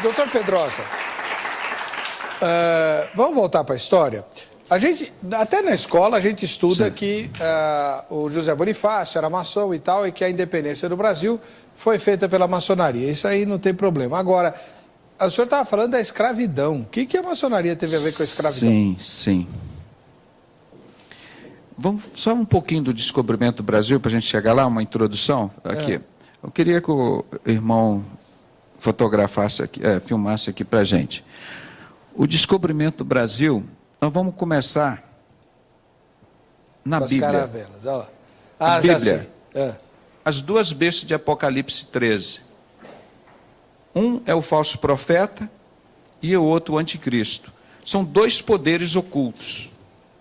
Doutor Pedrosa, vamos voltar para a história? A gente, até na escola, a gente estuda que o José Bonifácio era maçom e tal, e que a independência do Brasil foi feita pela maçonaria. Isso aí não tem problema. Agora, o senhor estava falando da escravidão. O que a maçonaria teve a ver com a escravidão? Sim, sim. Vamos só um pouquinho do descobrimento do Brasil, para a gente chegar lá, uma introdução aqui. Eu queria que o irmão fotografasse aqui, filmasse aqui para a gente. O descobrimento do Brasil, nós vamos começar na Das Bíblia. caravelas, olha lá. A Bíblia. Já sei. As duas bestas de Apocalipse 13. Um é o falso profeta e o outro o anticristo. São dois poderes ocultos,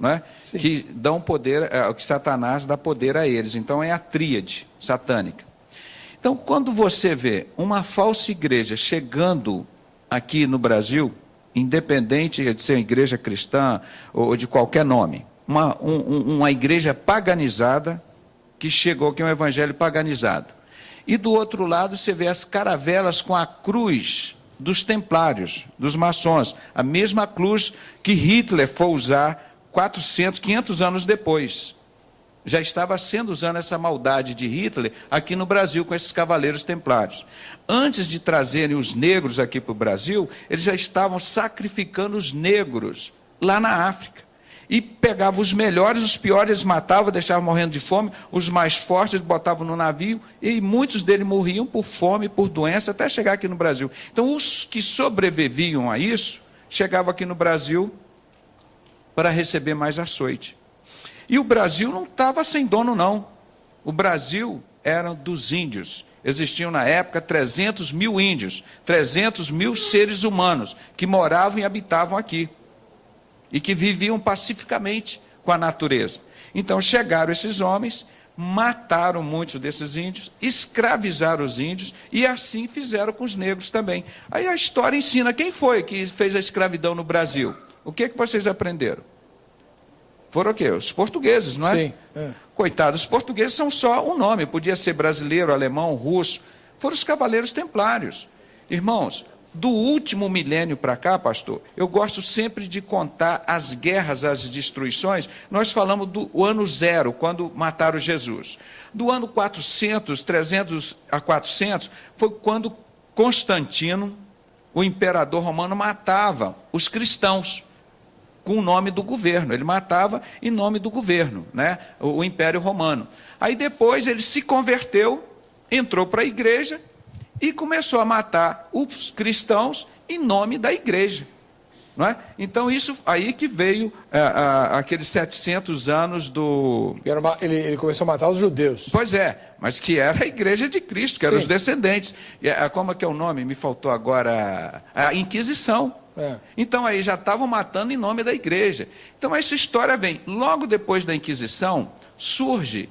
não é? Que dão poder, que Satanás dá poder a eles. Então é a tríade satânica. Então, quando você vê uma falsa igreja chegando aqui no Brasil, independente de ser uma igreja cristã ou de qualquer nome, uma igreja paganizada que chegou aqui, um evangelho paganizado. E do outro lado você vê as caravelas com a cruz dos templários, dos maçons, a mesma cruz que Hitler foi usar 400, 500 anos depois. Já estava sendo usando essa maldade de Hitler aqui no Brasil com esses cavaleiros templários. Antes de trazerem os negros aqui para o Brasil, eles já estavam sacrificando os negros lá na África. E pegavam os melhores, os piores, eles matavam, deixavam morrendo de fome, os mais fortes eles botavam no navio, e muitos deles morriam por fome, por doença, até chegar aqui no Brasil. Então, os que sobreviviam a isso, chegavam aqui no Brasil para receber mais açoite. E o Brasil não estava sem dono, não. O Brasil era dos índios. Existiam, na época, 300 mil índios, 300 mil seres humanos que moravam e habitavam aqui. E que viviam pacificamente com a natureza. Então, chegaram esses homens, mataram muitos desses índios, escravizaram os índios, e assim fizeram com os negros também. Aí a história ensina quem foi que fez a escravidão no Brasil. O que vocês aprenderam? Foram o quê? Os portugueses, não é? Sim. Coitados, os portugueses são só um nome, podia ser brasileiro, alemão, russo. Foram os cavaleiros templários. Irmãos, do último milênio para cá, pastor, eu gosto sempre de contar as guerras, as destruições. Nós falamos do ano 0, quando mataram Jesus. Do ano 400, 300 a 400, foi quando Constantino, o imperador romano, matava os cristãos com o nome do governo. Ele matava em nome do governo, né? O Império Romano. Aí depois ele se converteu, entrou para a igreja e começou a matar os cristãos em nome da igreja. Não é? Então, isso aí que veio aqueles 700 anos do... Ele começou a matar os judeus. Pois é, mas que era a igreja de Cristo, que eram os descendentes. Como é que é o nome? Me faltou agora. A Inquisição. Então, aí já estavam matando em nome da igreja. Então, essa história vem. Logo depois da Inquisição, surge...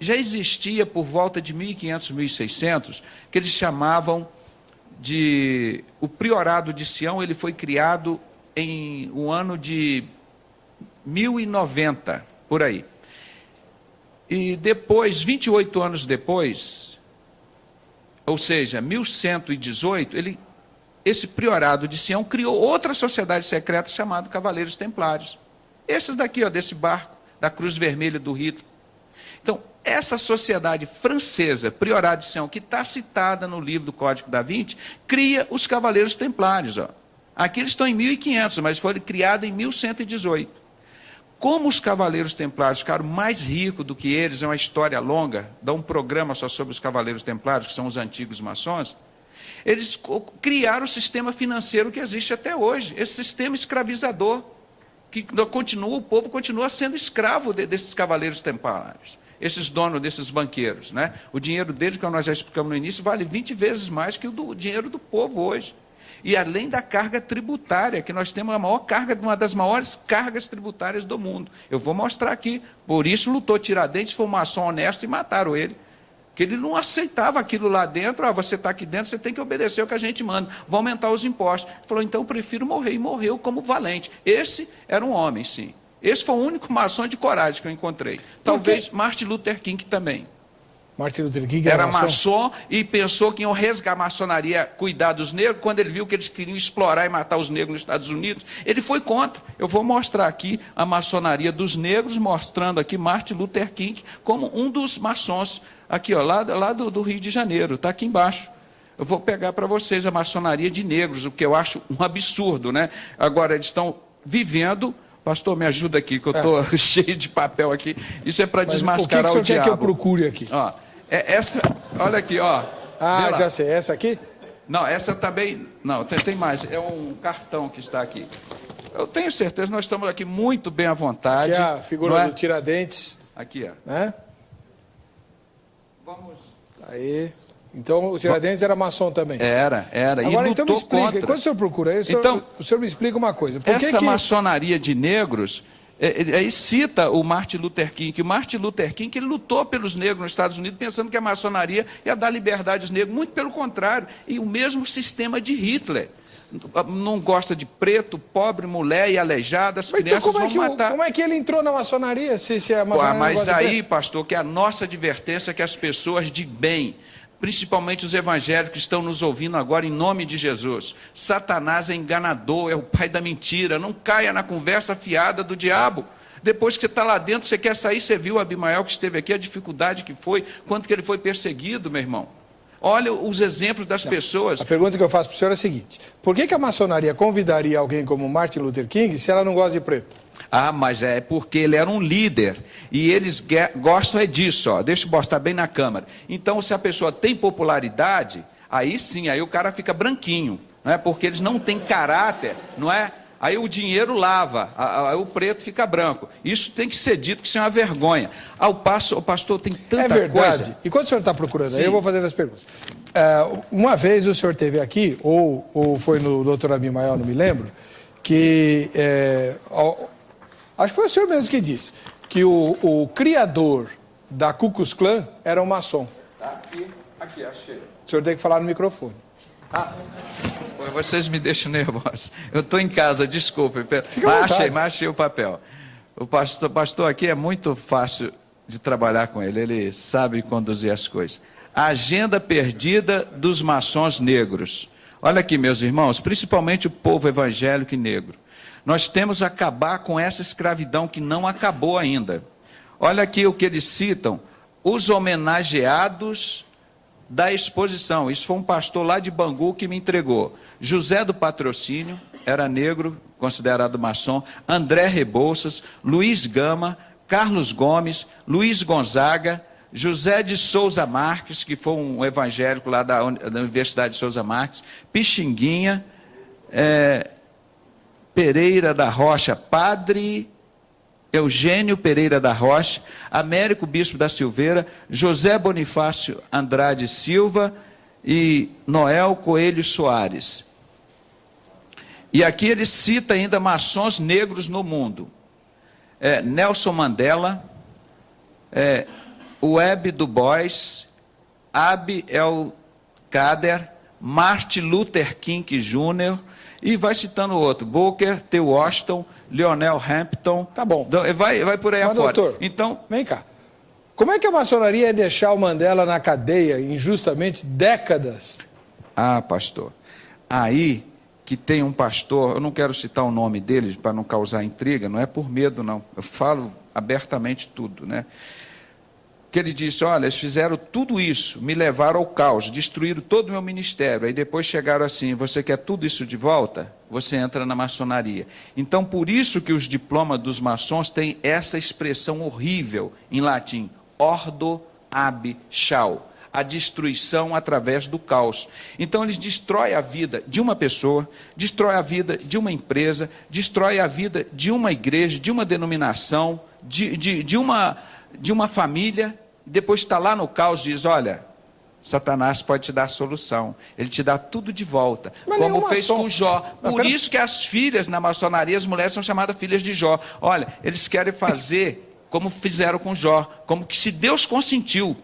já existia por volta de 1500, 1600, que eles chamavam de... O Priorado de Sião, ele foi criado em o ano de 1090, por aí. E depois, 28 anos depois, ou seja, 1118, esse Priorado de Sião criou outra sociedade secreta chamada Cavaleiros Templários. Esses daqui, ó, desse barco, da Cruz Vermelha do Hitler. Então, essa sociedade francesa, Priorado de Sião, que está citada no livro do Código da Vinci, cria os Cavaleiros Templários. Ó. Aqui eles estão em 1500, mas foram criados em 1118. Como os Cavaleiros Templários ficaram mais ricos do que eles, é uma história longa, dá um programa só sobre os Cavaleiros Templários, que são os antigos maçons, eles criaram o sistema financeiro que existe até hoje, esse sistema escravizador, que continua, o povo continua sendo escravo desses Cavaleiros Templários. Esses donos desses banqueiros, né? O dinheiro deles, como nós já explicamos no início, vale 20 vezes mais que o dinheiro do povo hoje. E além da carga tributária, que nós temos a maior carga, uma das maiores cargas tributárias do mundo. Eu vou mostrar aqui. Por isso lutou Tiradentes, foi um maçom honesto e mataram ele. Que ele não aceitava aquilo lá dentro. Você está aqui dentro, você tem que obedecer o que a gente manda. Vão aumentar os impostos. Ele falou, então eu prefiro morrer. E morreu como valente. Esse era um homem, sim. Esse foi o único maçom de coragem que eu encontrei. Talvez Martin Luther King também. Martin Luther King era maçom e pensou que iam resgatar a maçonaria, cuidar dos negros. Quando ele viu que eles queriam explorar e matar os negros nos Estados Unidos, ele foi contra. Eu vou mostrar aqui a maçonaria dos negros, mostrando aqui Martin Luther King como um dos maçons, aqui ó, lá do Rio de Janeiro, está aqui embaixo. Eu vou pegar para vocês a maçonaria de negros, o que eu acho um absurdo, né? Agora, eles estão vivendo... Pastor, me ajuda aqui, que eu estou cheio de papel aqui. Isso é para desmascarar o diabo. O que você quer que eu procure aqui? Ó, essa, olha aqui, ó. Ah, já sei. Essa aqui? Não, essa também... Não, tem mais. É um cartão que está aqui. Eu tenho certeza, nós estamos aqui muito bem à vontade. Aqui é a figura do Tiradentes. Aqui, ó. Né? Vamos... Aí... Então, o Tiradentes era maçom também? Era. Agora, e então me explica, contra. quando o senhor procura aí, o senhor me explica uma coisa. Essa maçonaria de negros, aí cita o Martin Luther King, que o Martin Luther King ele lutou pelos negros nos Estados Unidos, pensando que a maçonaria ia dar liberdade aos negros, muito pelo contrário, e o mesmo sistema de Hitler. Não gosta de preto, pobre, mulher e aleijada, as crianças vão matar. Como é que ele entrou na maçonaria, se a maçonaria mas aí, pastor, que é a nossa advertência é que as pessoas de bem, principalmente os evangélicos que estão nos ouvindo agora, em nome de Jesus. Satanás é enganador, é o pai da mentira. Não caia na conversa fiada do diabo. Depois que você está lá dentro, você quer sair, você viu o Abimael que esteve aqui, a dificuldade que foi, quanto que ele foi perseguido, meu irmão. Olha os exemplos das pessoas. A pergunta que eu faço para o senhor é a seguinte: por que a maçonaria convidaria alguém como Martin Luther King se ela não gosta de preto? Ah, mas é porque ele era um líder, e eles gostam disso, ó. Deixa eu mostrar bem na câmera. Então, se a pessoa tem popularidade, aí sim, aí o cara fica branquinho, não é? Porque eles não têm caráter, não é? Aí o dinheiro lava, aí o preto fica branco. Isso tem que ser dito, que isso é uma vergonha. O pastor tem tanta coisa... É verdade. E quando o senhor está procurando, sim, aí eu vou fazer as perguntas. Uma vez o senhor esteve aqui, ou foi no Dr. Abimael, não me lembro, que... acho que foi o senhor mesmo que disse que o criador da Ku Klux Klan era um maçom. Tá aqui, achei. O senhor tem que falar no microfone. Vocês me deixam nervoso. Eu estou em casa, desculpe. Mas achei o papel. O pastor aqui é muito fácil de trabalhar com ele. Ele sabe conduzir as coisas. A agenda perdida dos maçons negros. Olha aqui, meus irmãos, principalmente o povo evangélico e negro. Nós temos que acabar com essa escravidão que não acabou ainda. Olha aqui o que eles citam. Os homenageados da exposição. Isso foi um pastor lá de Bangu que me entregou. José do Patrocínio, era negro, considerado maçom. André Rebouças, Luiz Gama, Carlos Gomes, Luiz Gonzaga, José de Souza Marques, que foi um evangélico lá da Universidade de Souza Marques, Pixinguinha, Pereira da Rocha, Padre Eugênio Pereira da Rocha, Américo Bispo da Silveira, José Bonifácio Andrade Silva e Noel Coelho Soares. E aqui ele cita ainda maçons negros no mundo. Nelson Mandela, Webb Du Bois, Abi El-Kader, Martin Luther King Jr., e vai citando outro, Booker T. Washington, Lionel Hampton. Tá bom. Vai por aí afora. Doutor, então, vem cá. Como é que a maçonaria ia deixar o Mandela na cadeia injustamente décadas? Ah, pastor, aí que tem um pastor, eu não quero citar o nome dele para não causar intriga, não é por medo não, eu falo abertamente tudo, né? Que ele disse, olha, eles fizeram tudo isso, me levaram ao caos, destruíram todo o meu ministério, aí depois chegaram assim, você quer tudo isso de volta? Você entra na maçonaria. Então, por isso que os diplomas dos maçons têm essa expressão horrível em latim, ordo ab chao, a destruição através do caos. Então, eles destroem a vida de uma pessoa, destroem a vida de uma empresa, destroem a vida de uma igreja, de uma denominação, de uma família. Depois está lá no caos e diz, olha, Satanás pode te dar a solução, ele te dá tudo de volta, mas como fez com Jó. Por isso que as filhas na maçonaria, as mulheres são chamadas filhas de Jó. Olha, eles querem fazer como fizeram com Jó, como que se Deus consentiu.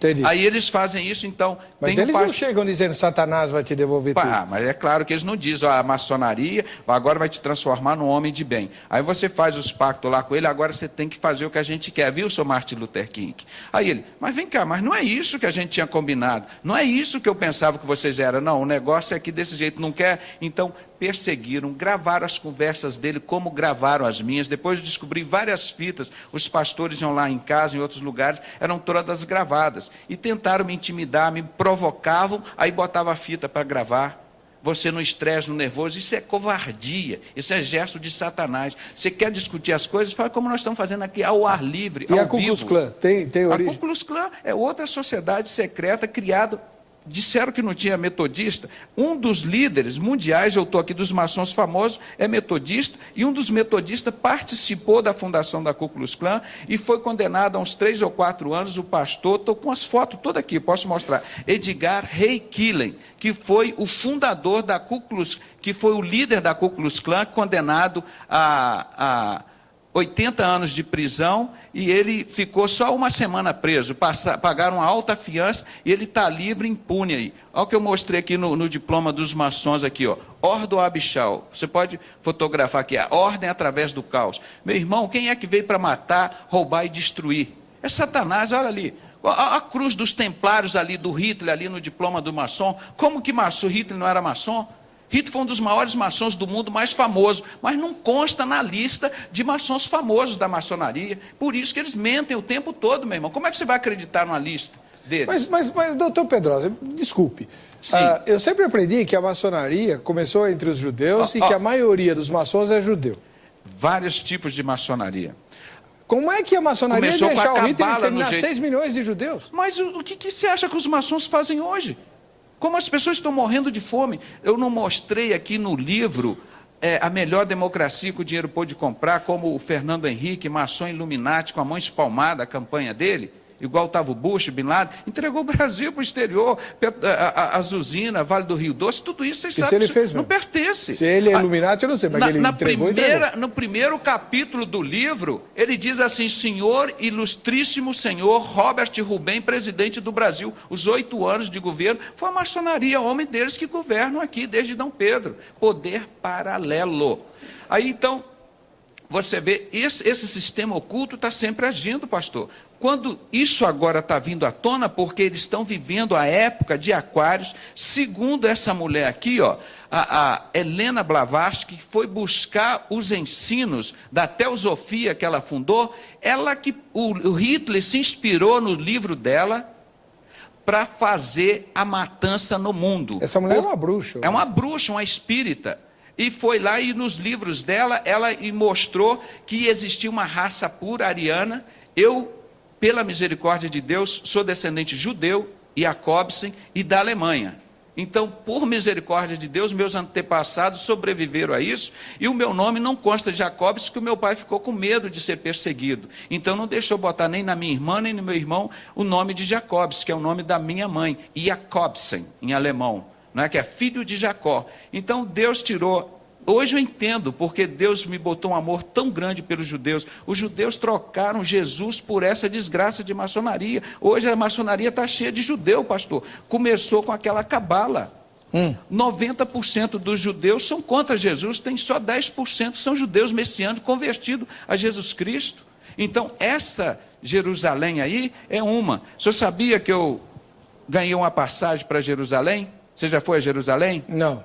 Entendi. Aí eles fazem isso, então... Mas tem eles não chegam dizendo Satanás vai te devolver tudo. Mas é claro que eles não dizem, a maçonaria agora vai te transformar num homem de bem. Aí você faz os pactos lá com ele, agora você tem que fazer o que a gente quer, viu, seu Martin Luther King? Aí ele, mas vem cá, mas não é isso que a gente tinha combinado, não é isso que eu pensava que vocês eram, não, o negócio é que desse jeito não quer, então perseguiram, gravaram as conversas dele como gravaram as minhas, depois de descobrir várias fitas, os pastores iam lá em casa, em outros lugares, eram todas gravadas, e tentaram me intimidar, me provocavam, aí botava a fita para gravar, você no estresse, no nervoso, isso é covardia, isso é gesto de Satanás. Você quer discutir as coisas, fala como nós estamos fazendo aqui, ao ar livre, ao vivo. E a Ku Klux Klan tem origem? A Ku Klux Klan é outra sociedade secreta criada. Disseram que não tinha metodista. Um dos líderes mundiais, eu estou aqui dos maçons famosos, é metodista, e um dos metodistas participou da fundação da Ku Klux Klan e foi condenado a uns 3 ou 4 anos, o pastor, estou com as fotos todas aqui, posso mostrar, Edgar Ray Killen, que foi o fundador da Ku Klux, que foi o líder da Ku Klux Klan, condenado a 80 anos de prisão, e ele ficou só uma semana preso, pagaram uma alta fiança, e ele está livre, impune aí. Olha o que eu mostrei aqui no diploma dos maçons, aqui, ó, Ordo Abishal, você pode fotografar aqui, a ordem através do caos. Meu irmão, quem é que veio para matar, roubar e destruir? É Satanás, olha ali. A cruz dos templários ali, do Hitler, ali no diploma do maçom, como que Hitler não era maçom? Hitler foi um dos maiores maçons do mundo, mais famoso, mas não consta na lista de maçons famosos da maçonaria. Por isso que eles mentem o tempo todo, meu irmão. Como é que você vai acreditar numa lista deles? Mas doutor Pedrosa, desculpe. Eu sempre aprendi que a maçonaria começou entre os judeus e que a maioria dos maçons é judeu. Vários tipos de maçonaria. Como é que a maçonaria começou deixar o Hitler exterminar 6 milhões de judeus? Mas o que você acha que os maçons fazem hoje? Como as pessoas estão morrendo de fome. Eu não mostrei aqui no livro A Melhor Democracia que o Dinheiro Pôde Comprar, como o Fernando Henrique, maçom Illuminati, com a mão espalmada, a campanha dele, igual estava o Bush, Bin Laden, entregou o Brasil para o exterior, as usinas, Vale do Rio Doce, tudo isso vocês sabem que não pertence. Se ele é Illuminati, eu não sei, mas ele entregou. No primeiro capítulo do livro, ele diz assim, senhor, ilustríssimo senhor Robert Rubem, presidente do Brasil, os 8 anos de governo, foi a maçonaria, homem deles que governam aqui desde Dom Pedro, poder paralelo. Aí então, você vê, esse sistema oculto está sempre agindo, pastor. Quando isso agora está vindo à tona, porque eles estão vivendo a época de Aquários, segundo essa mulher aqui, ó, a Helena Blavatsky, que foi buscar os ensinos da teosofia que ela fundou, o Hitler se inspirou no livro dela para fazer a matança no mundo. Essa mulher é uma bruxa. É uma bruxa, uma espírita. E foi lá e nos livros dela, ela mostrou que existia uma raça pura ariana. Eu, pela misericórdia de Deus, sou descendente judeu, Jacobsen e da Alemanha. Então, por misericórdia de Deus, meus antepassados sobreviveram a isso, e o meu nome não consta de Jacobsen, porque o meu pai ficou com medo de ser perseguido. Então, não deixou botar nem na minha irmã, nem no meu irmão, o nome de Jacobsen, que é o nome da minha mãe, Jacobsen, em alemão, não é? Que é filho de Jacó. Então, Deus tirou. Hoje eu entendo porque Deus me botou um amor tão grande pelos judeus. Os judeus trocaram Jesus por essa desgraça de maçonaria. Hoje a maçonaria está cheia de judeu, pastor. Começou com aquela cabala. 90% dos judeus são contra Jesus, tem só 10% são judeus messiânicos convertidos a Jesus Cristo. Então, essa Jerusalém aí é uma. O senhor sabia que eu ganhei uma passagem para Jerusalém? Você já foi a Jerusalém? Não.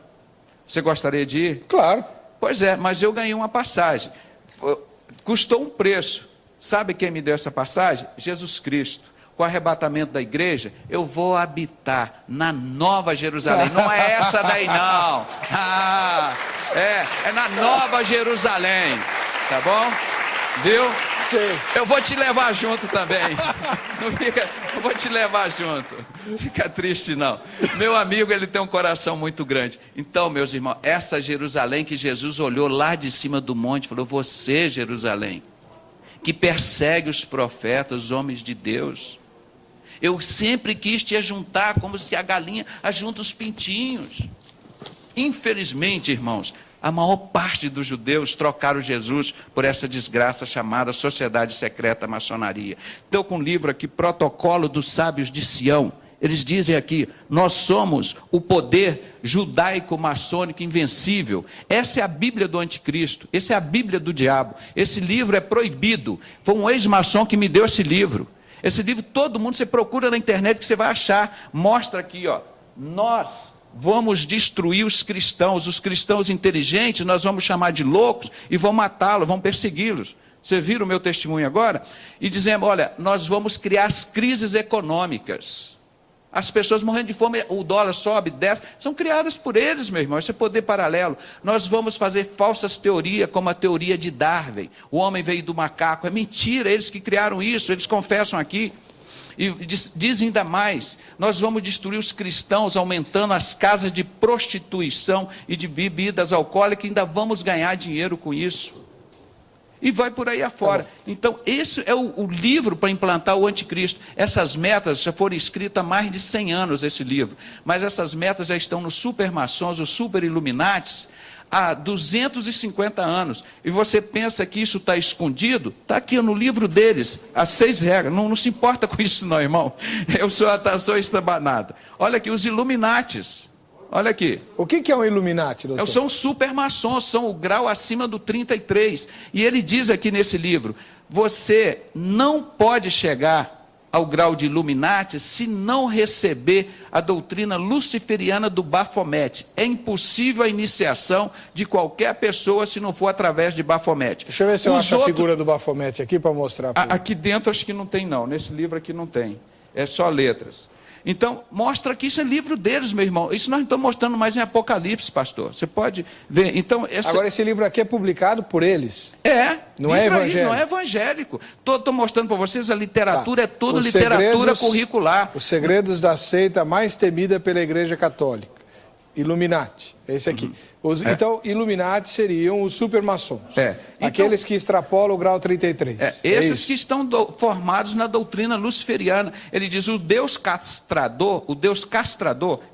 Você gostaria de ir? Claro. Pois é, mas eu ganhei uma passagem. Custou um preço. Sabe quem me deu essa passagem? Jesus Cristo. Com o arrebatamento da igreja, eu vou habitar na Nova Jerusalém. Não é essa daí, não. É na Nova Jerusalém. Tá bom? Viu? Sei. Eu vou te levar junto também. Eu vou te levar junto. Não fica triste, não. Meu amigo, ele tem um coração muito grande. Então, meus irmãos, essa Jerusalém que Jesus olhou lá de cima do monte, falou, você, Jerusalém, que persegue os profetas, os homens de Deus. Eu sempre quis te ajuntar, como se a galinha ajunta os pintinhos. Infelizmente, irmãos, A maior parte dos judeus trocaram Jesus por essa desgraça chamada Sociedade Secreta Maçonaria. Estou com um livro aqui, Protocolo dos Sábios de Sião. Eles dizem aqui, nós somos o poder judaico-maçônico invencível. Essa é a Bíblia do anticristo, essa é a Bíblia do diabo. Esse livro é proibido. Foi um ex-maçom que me deu esse livro. Esse livro, todo mundo, você procura na internet que você vai achar. Mostra aqui, ó, nós vamos destruir os cristãos inteligentes, nós vamos chamar de loucos e vamos matá-los, vamos persegui-los. Você viram o meu testemunho agora? E dizemos, olha, nós vamos criar as crises econômicas. As pessoas morrendo de fome, o dólar sobe, desce, são criadas por eles, meu irmão, isso é poder paralelo. Nós vamos fazer falsas teorias, como a teoria de Darwin. O homem veio do macaco, é mentira, eles que criaram isso, eles confessam aqui. E dizem ainda mais, nós vamos destruir os cristãos, aumentando as casas de prostituição e de bebidas alcoólicas, ainda vamos ganhar dinheiro com isso. E vai por aí afora. Tá. Então, esse é o livro para implantar o anticristo. Essas metas já foram escritas há mais de 100 anos, esse livro. Mas essas metas já estão nos supermaçons, os super iluminatis, há 250 anos. E você pensa que isso está escondido? Está aqui no livro deles, as 6 regras. Não se importa com isso não, irmão. Eu sou estabanado. Olha aqui, os iluminatis. Olha aqui. O que é um Illuminati, doutor? São supermaçons, são o grau acima do 33. E ele diz aqui nesse livro, você não pode chegar ao grau de Illuminati se não receber a doutrina luciferiana do Baphomet. É impossível a iniciação de qualquer pessoa se não for através de Baphomet. Deixa eu ver se eu acho a figura do Baphomet aqui para mostrar. Aqui dentro acho que não tem não, nesse livro aqui não tem. É só letras. Então, mostra que isso é livro deles, meu irmão. Isso nós não estamos mostrando mais em Apocalipse, pastor. Você pode ver. Então, agora, esse livro aqui é publicado por eles. Não é evangélico. Não é evangélico. Estou mostrando para vocês, a literatura é toda literatura curricular. Os segredos da seita mais temida pela Igreja Católica. Illuminati, esse aqui. Então, Illuminati seriam os supermaçons. Aqueles que extrapolam o grau 33. Esses que estão formados na doutrina luciferiana. Ele diz, o Deus castrador,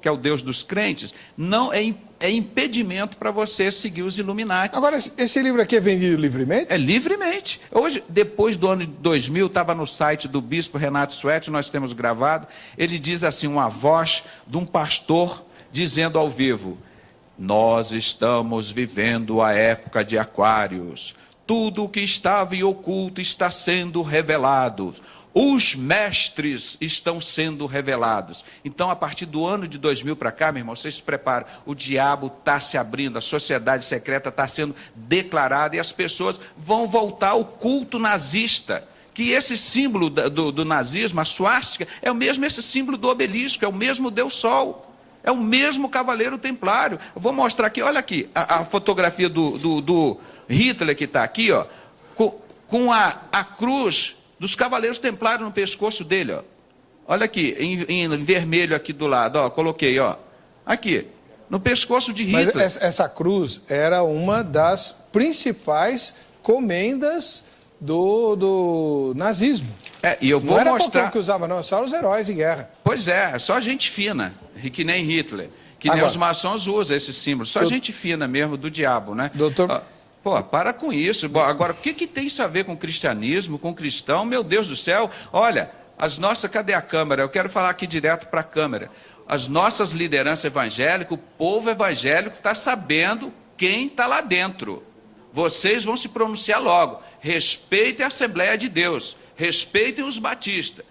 que é o Deus dos crentes, não é impedimento para você seguir os Illuminati. Agora, esse livro aqui é vendido livremente? É livremente. Hoje, depois do ano de 2000, estava no site do bispo Renato Suete, nós temos gravado, ele diz assim, uma voz de um pastor dizendo ao vivo, nós estamos vivendo a época de Aquários, tudo o que estava em oculto está sendo revelado, os mestres estão sendo revelados. Então, a partir do ano de 2000 para cá, meu irmão, vocês se preparam, o diabo está se abrindo, a sociedade secreta está sendo declarada e as pessoas vão voltar ao culto nazista. Que esse símbolo do nazismo, a suástica, é o mesmo esse símbolo do obelisco, é o mesmo Deus Sol. É o mesmo Cavaleiro Templário. Eu vou mostrar aqui, olha aqui, a fotografia do Hitler que está aqui, ó, com a cruz dos Cavaleiros Templários no pescoço dele, ó. Olha aqui, em vermelho aqui do lado, ó, coloquei, ó. Aqui, no pescoço de Hitler. Mas essa cruz era uma das principais comendas do nazismo. E eu vou não era mostrar. qualquer um que usava, não, só os heróis em guerra. Pois é só gente fina, que nem Hitler, que nem os maçons usam esse símbolo, só gente fina mesmo do diabo, né? Doutor... Pô, para com isso. Agora, o que tem isso a ver com cristianismo, com cristão? Meu Deus do céu, olha, cadê a câmera? Eu quero falar aqui direto para a câmera. As nossas lideranças evangélicas, o povo evangélico está sabendo quem está lá dentro. Vocês vão se pronunciar logo. Respeitem a Assembleia de Deus, respeitem os batistas,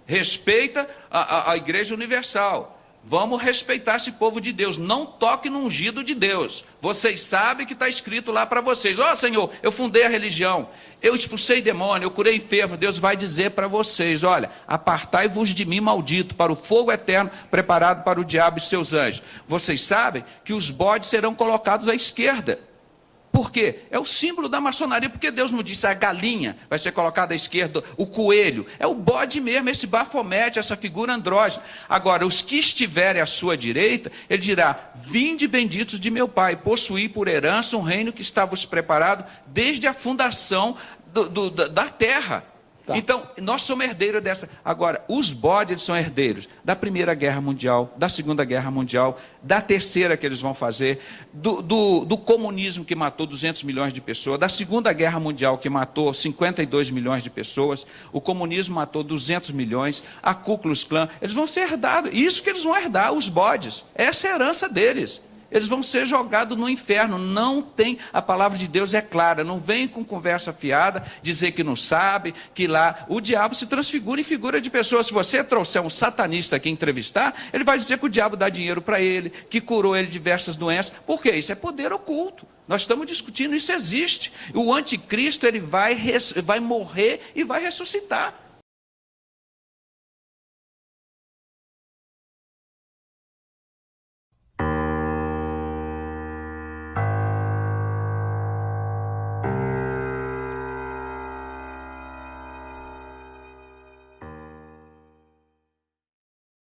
respeita a Igreja Universal. Vamos respeitar esse povo de Deus, não toque no ungido de Deus. Vocês sabem que está escrito lá para vocês. Ó, Senhor, eu fundei a religião, eu expulsei demônio, eu curei enfermo. Deus vai dizer para vocês, olha, apartai-vos de mim, maldito, para o fogo eterno preparado para o diabo e seus anjos. Vocês sabem que os bodes serão colocados à esquerda. Por quê? É o símbolo da maçonaria, porque Deus não disse a galinha vai ser colocada à esquerda, o coelho. É o bode mesmo, esse Baphomet, essa figura andrógena. Agora, os que estiverem à sua direita, ele dirá, vinde benditos de meu Pai, possuí por herança um reino que está vos preparado desde a fundação da terra. Tá. Então, nós somos herdeiros dessa. Agora, os bodes eles são herdeiros da Primeira Guerra Mundial, da Segunda Guerra Mundial, da Terceira que eles vão fazer, do comunismo que matou 200 milhões de pessoas, da Segunda Guerra Mundial que matou 52 milhões de pessoas, o comunismo matou 200 milhões, a Ku Klux Klan, eles vão ser herdados. Isso que eles vão herdar, os bodes. Essa é a herança deles. Eles vão ser jogados no inferno. Não tem, a palavra de Deus é clara. Não vem com conversa fiada, dizer que não sabe, que lá o diabo se transfigura em figura de pessoa. Se você trouxer um satanista aqui entrevistar, ele vai dizer que o diabo dá dinheiro para ele, que curou ele de diversas doenças. Por quê? Isso é poder oculto. Nós estamos discutindo, isso existe. O anticristo ele vai morrer e vai ressuscitar.